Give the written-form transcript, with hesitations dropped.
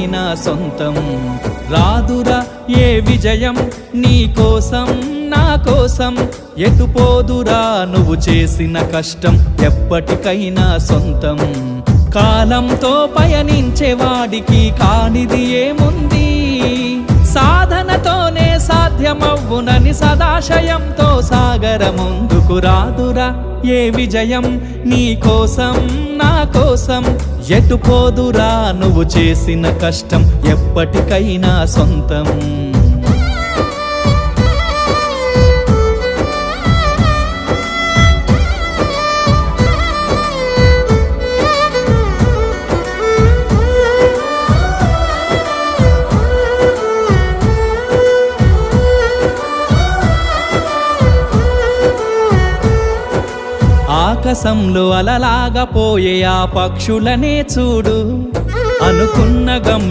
ఎప్పటికైనా సొంతం. రాదురా ఏ విజయం నీ కోసం నా కోసం, ఎటుపోదురా నువ్వు చేసిన కష్టం ఎప్పటికైనా సొంతం. కాలంతో పయనించే వాడికి కానిది ఏముంది, సాధనతోనే సాధ్యమవ్వునని సదాశయంతో సాగర ముందుకు. రాదురా ఏ విజయం నీ కోసం నా కోసం, ఎటుపోదురా నువ్వు చేసిన కష్టం ఎప్పటికైనా సొంతం. ఆకాశంలో అలలాగా పోయే ఆ పక్షులనే చూడు, అనుకున్న